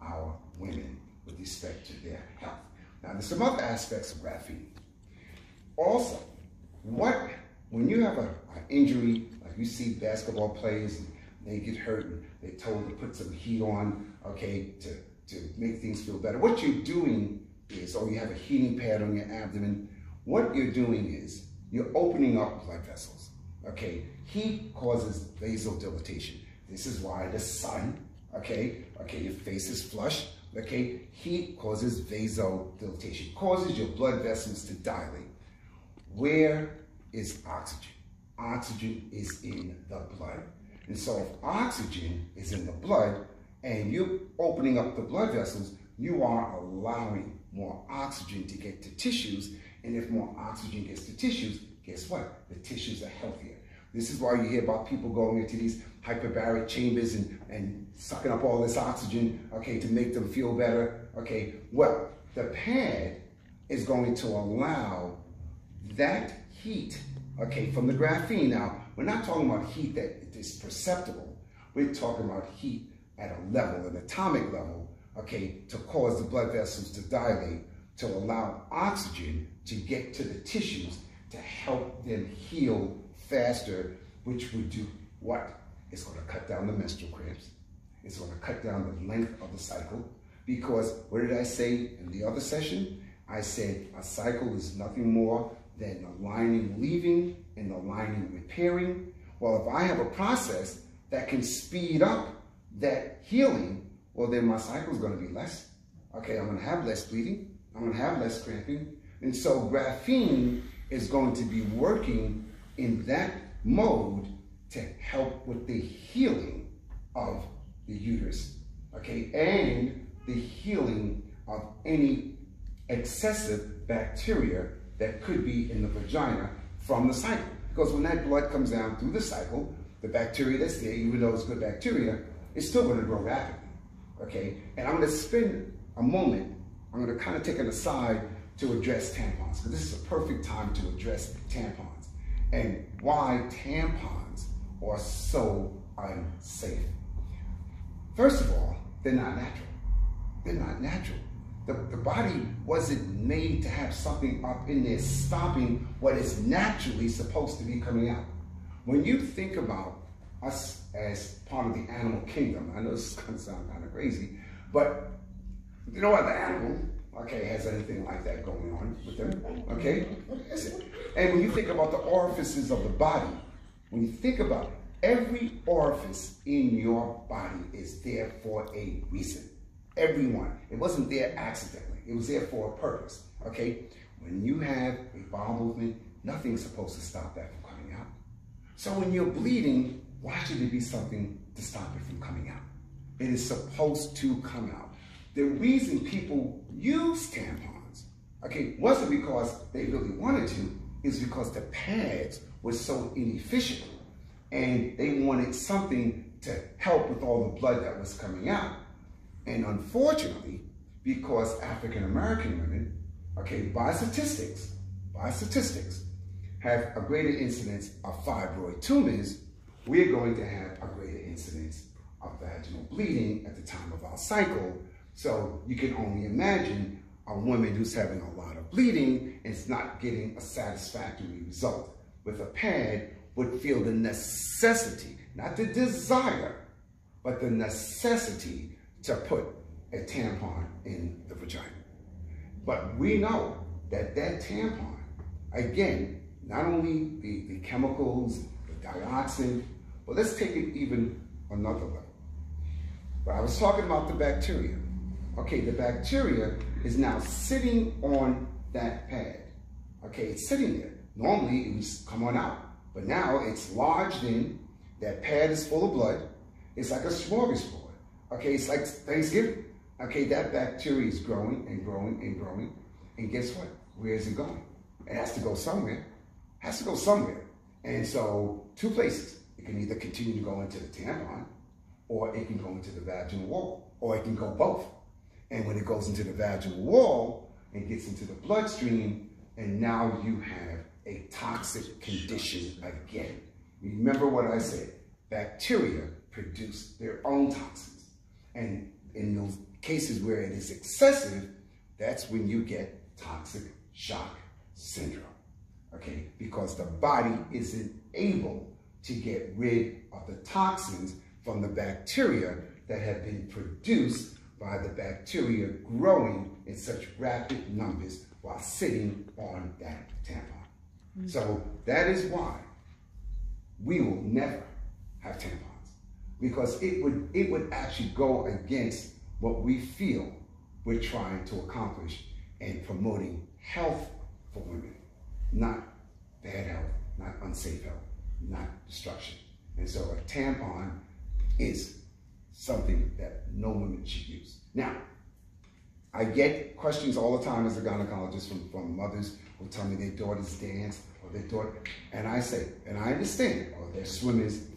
our women with respect to their health. Now, there's some other aspects of graphene. Also, when you have an injury, like you see basketball players, and they get hurt and they're told to put some heat on, okay, to make things feel better. What you're doing is, or you have a heating pad on your abdomen, what you're doing is you're opening up blood vessels, okay? Heat causes vasodilatation. This is why the sun, okay, your face is flushed, okay? Heat causes vasodilatation, causes your blood vessels to dilate. Where is oxygen? Oxygen is in the blood. And so if oxygen is in the blood and you're opening up the blood vessels, you are allowing more oxygen to get to tissues. And if more oxygen gets to tissues, guess what? The tissues are healthier. This is why you hear about people going into these hyperbaric chambers and sucking up all this oxygen, okay, to make them feel better, okay? Well, the pad is going to allow that heat, okay, from the graphene. Now, we're not talking about heat that is perceptible. We're talking about heat at a level, an atomic level, okay, to cause the blood vessels to dilate, to allow oxygen to get to the tissues to help them heal faster, which would do what? It's going to cut down the menstrual cramps. It's going to cut down the length of the cycle. Because what did I say in the other session? I said a cycle is nothing more than the lining leaving and the lining repairing. Well, if I have a process that can speed up that healing, well, then my cycle is going to be less. Okay, I'm going to have less bleeding. I'm going to have less cramping. And so graphene is going to be working in that mode to help with the healing of the uterus, okay, and the healing of any excessive bacteria that could be in the vagina from the cycle. Because when that blood comes down through the cycle, the bacteria that's there, even though it's good bacteria, it's still going to grow rapidly, okay? And I'm going to spend a moment, I'm going to kind of take an aside to address tampons, because this is a perfect time to address tampons and why tampons are so unsafe. First of all, they're not natural. They're not natural. The body wasn't made to have something up in there stopping what is naturally supposed to be coming out. When you think about us as part of the animal kingdom, I know this is going to sound kind of crazy, but you know what, the animal, okay, has anything like that going on with them, okay? And when you think about the orifices of the body, when you think about it, every orifice in your body is there for a reason. Every one. It wasn't there accidentally. It was there for a purpose, okay? When you have a bowel movement, nothing's supposed to stop that from coming out. So when you're bleeding, why should there be something to stop it from coming out? It is supposed to come out. The reason people use tampons, okay, wasn't because they really wanted to, is because the pads were so inefficient and they wanted something to help with all the blood that was coming out. And unfortunately, because African American women, okay, by statistics, have a greater incidence of fibroid tumors, we're going to have a greater incidence of vaginal bleeding at the time of our cycle. So you can only imagine a woman who's having a lot of bleeding and is not getting a satisfactory result. With a pad, would feel the necessity, not the desire, but the necessity to put a tampon in the vagina. But we know that that tampon, again, not only the chemicals, the dioxin, but let's take it even another level. But I was talking about the bacteria. Okay, the bacteria is now sitting on that pad. Okay, it's sitting there. Normally, it would come on out. But now it's lodged in, that pad is full of blood. It's like a smorgasbord. Okay, it's like Thanksgiving. Okay, that bacteria is growing and growing and growing. And guess what? Where is it going? It has to go somewhere. It has to go somewhere. And so, two places. It can either continue to go into the tampon, or it can go into the vaginal wall, or it can go both. And when it goes into the vaginal wall, it gets into the bloodstream, and now you have a toxic condition again. Remember what I said. Bacteria produce their own toxins. And in those cases where it is excessive, that's when you get toxic shock syndrome, okay? Because the body isn't able to get rid of the toxins from the bacteria that have been produced by the bacteria growing in such rapid numbers while sitting on that tampon. So that is why we will never have tampons, because it would actually go against what we feel we're trying to accomplish in promoting health for women, not bad health, not unsafe health, not destruction. And so a tampon is something that no woman should use. Now, I get questions all the time as a gynecologist from mothers who tell me their daughters dance or their daughter, and I say, and I understand, or they're swimmers,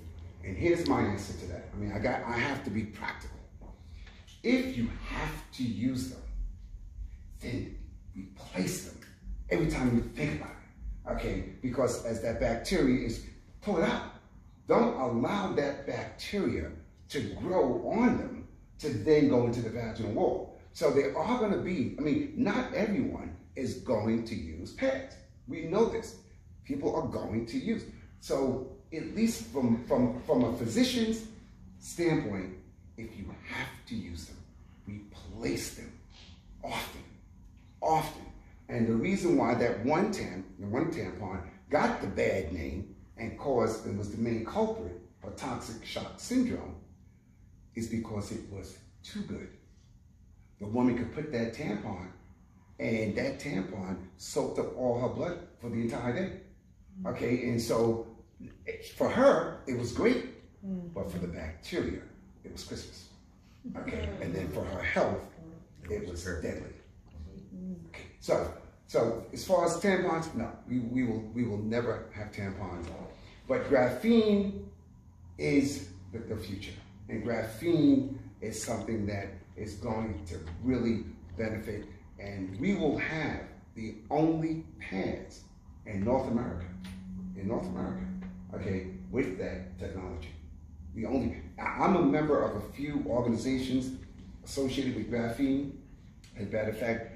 and here's my answer to that. I mean, I have to be practical. If you have to use them, then replace them every time you think about it, okay? Because as that bacteria is pulled out, don't allow that bacteria to grow on them to then go into the vaginal wall. So there are going to be, I mean, not everyone is going to use pads. We know this. People are going to use. So at least from a physician's standpoint, if you have to use them, replace them often. And the reason why that one tampon got the bad name and caused, and was the main culprit for toxic shock syndrome, is because it was too good. The woman could put that tampon, and that tampon soaked up all her blood for the entire day. Okay, and so for her, it was great, but for the bacteria, it was Christmas. Okay, and then for her health, it was deadly. Okay, so as far as tampons, no, we will never have tampons. But graphene is the future, and graphene is something that is going to really benefit, and we will have the only pads in North America, okay, with that technology. I'm a member of a few organizations associated with graphene. As a matter of fact,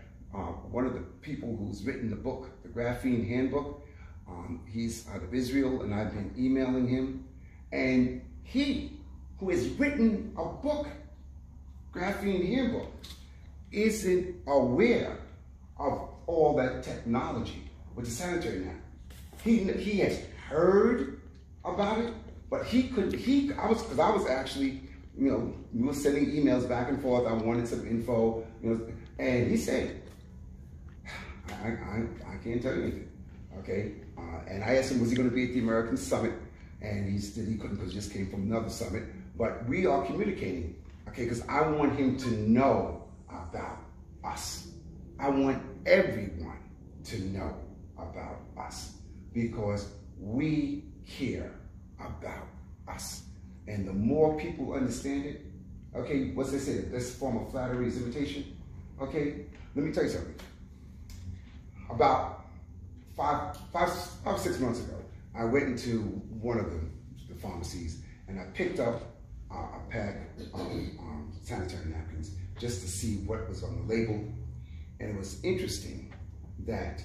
one of the people who's written the book, the Graphene Handbook, he's out of Israel, and I've been emailing him. And he, who has written a book, Graphene Handbook, isn't aware of all that technology with the sanitary napkin. He has heard about it, but because I was actually, you know, we were sending emails back and forth. I wanted some info, you know, and he said, I can't tell you anything, okay? And I asked him, was he going to be at the American Summit? And he said he couldn't because he just came from another summit. But we are communicating, okay? Because I want him to know about us. I want everyone to know about us because we care about us. And the more people understand it, okay, what's they say? This form of flattery is imitation. Okay, let me tell you something. About five, 6 months ago, I went into one of the pharmacies and I picked up a pack of sanitary napkins just to see what was on the label. And it was interesting that,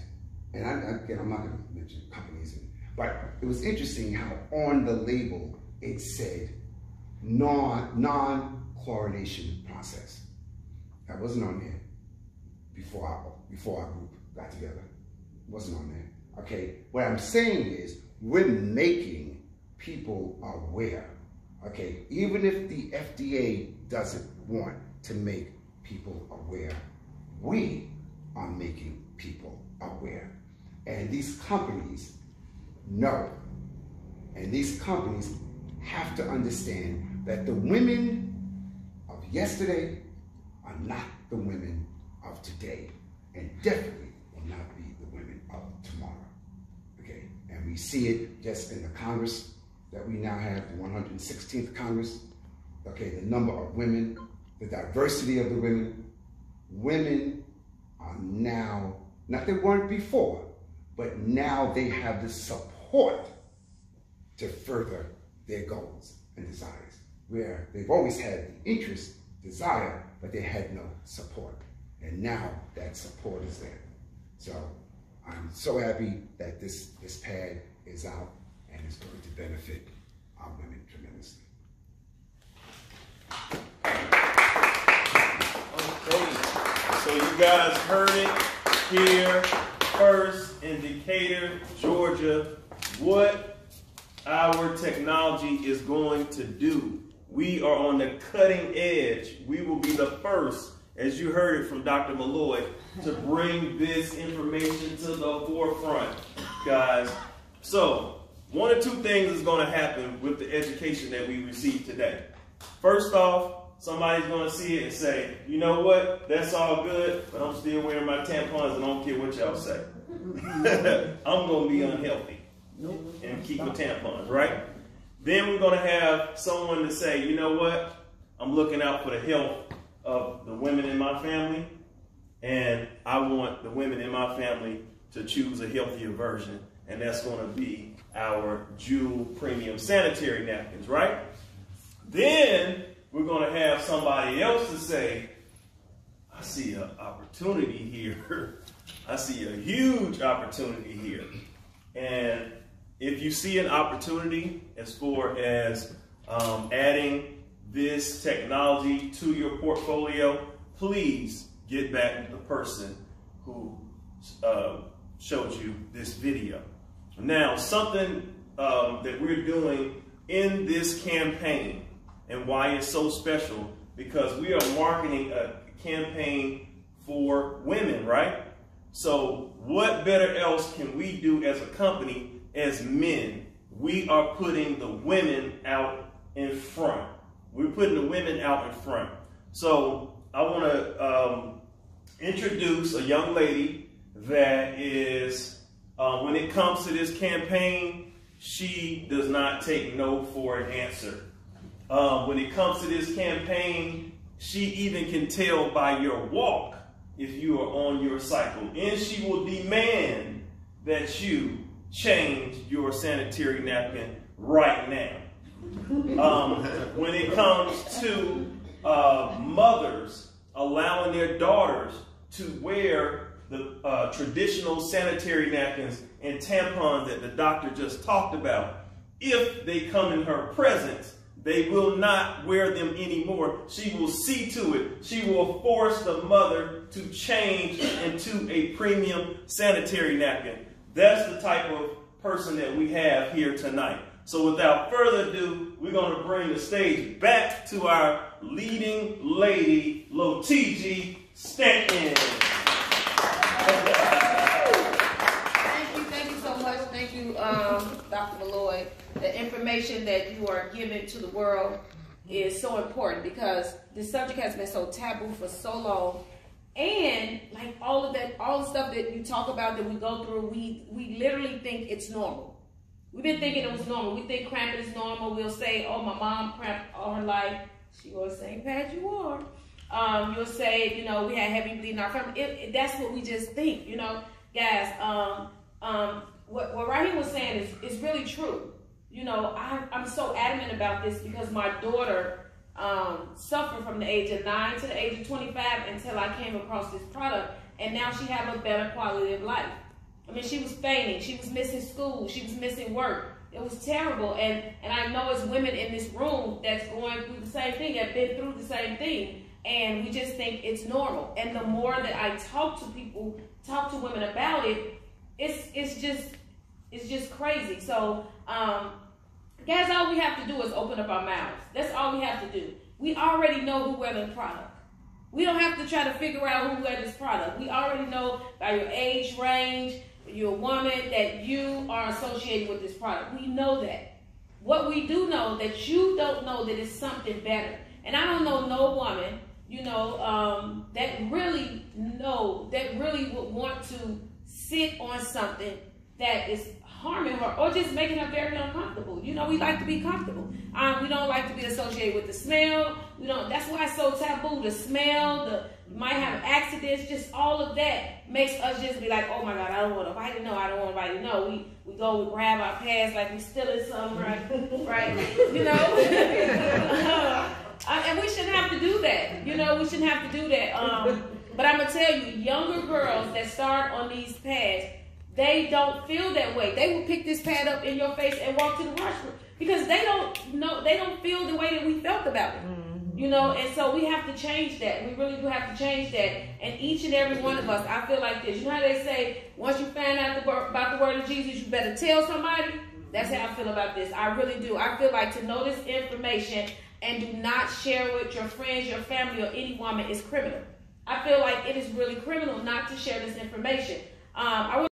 and again, I'm not going to mention companies, but it was interesting how on the label it said non-chlorination process. That wasn't on there before our group got together. It wasn't on there. Okay, what I'm saying is we're making people aware. Okay, even if the FDA doesn't want to make people aware, we are making people aware. And these companies know. And these companies have to understand that the women of yesterday are not the women of today, and definitely will not be the women of tomorrow. Okay, and we see it just in the Congress that we now have, the 116th Congress. Okay, the number of women, the diversity of the women. Women are now, not they weren't before, but now they have the support to further their goals and desires, where they've always had the interest desire, but they had no support. And now that support is there. So I'm so happy that this pad is out and it's going to benefit our women tremendously. Okay, so you guys heard it here first in Decatur, Georgia, what our technology is going to do. We are on the cutting edge. We will be the first, as you heard it from Dr. Malloy, to bring this information to the forefront, guys. So, one or two things is going to happen with the education that we received today. First off, somebody's going to see it and say, you know what, that's all good, but I'm still wearing my tampons and I don't care what y'all say. I'm going to be unhealthy and keep my tampons, right? Then we're going to have someone to say, you know what, I'm looking out for the health of the women in my family, and I want the women in my family to choose a healthier version, and that's going to be our Jewel Premium Sanitary Napkins, right? Then we're going to have somebody else to say, I see an opportunity here. I see a huge opportunity here. And if you see an opportunity as far as adding this technology to your portfolio, please get back with the person who showed you this video. Now, something that we're doing in this campaign and why it's so special, because we are marketing a campaign for women, right? So what better else can we do as a company, as men? We are putting the women out in front. We're putting the women out in front. So I want to introduce a young lady that is, when it comes to this campaign, she does not take no for an answer. When it comes to this campaign, she even can tell by your walk if you are on your cycle. And she will demand that you change your sanitary napkin right now. When it comes to mothers allowing their daughters to wear the traditional sanitary napkins and tampons that the doctor just talked about, if they come in her presence, they will not wear them anymore. She will see to it. She will force the mother to change into a premium sanitary napkin. That's the type of person that we have here tonight. So without further ado, we're going to bring the stage back to our leading lady, Lotiji Stanton. Thank you so much. Thank you, Dr. Malloy. The information that you are giving to the world is so important because this subject has been so taboo for so long. And like all of that, all the stuff that you talk about that we go through, we literally think it's normal. We've been thinking it was normal. We think cramping is normal. We'll say, oh, my mom cramped all her life. She was saying, Pat, you are. You'll say, you know, we had heavy bleeding in our family. That's what we just think, you know. Guys, what Raheem was saying is really true. You know, I'm so adamant about this because my daughter suffered from the age of 9 to the age of 25 until I came across this product, and now she has a better quality of life. I mean, she was fainting, she was missing school, she was missing work. It was terrible, and I know it's women in this room that's going through the same thing, have been through the same thing, and we just think it's normal. And the more that I talk to people, talk to women about it, it's just crazy. So, guys, all we have to do is open up our mouths. That's all we have to do. We already know who wears the product. We don't have to try to figure out who wears this product. We already know by your age range, you're a woman, that you are associated with this product. We know that. What we do know that you don't know that it's something better. And I don't know no woman, you know, that really would want to sit on something that is harming her or just making her very uncomfortable. You know, we like to be comfortable. We don't like to be associated with the smell. We don't. That's why it's so taboo. The smell, you might have accidents, just all of that makes us just be like, oh my God, I don't want nobody to know. I don't want nobody to know. We go, we grab our pants like we stealing something, right? Right? You know? And we shouldn't have to do that. You know, we shouldn't have to do that. But I'm going to tell you, younger girls that start on these pads, they don't feel that way. They will pick this pad up in your face and walk to the washroom because they don't know, they don't feel the way that we felt about it. You know, and so we have to change that. We really do have to change that. And each and every one of us, I feel like this. You know how they say, once you find out about the word of Jesus, you better tell somebody? That's how I feel about this. I really do. I feel like to know this information and do not share with your friends, your family, or any woman is criminal. I feel like it is really criminal not to share this information. I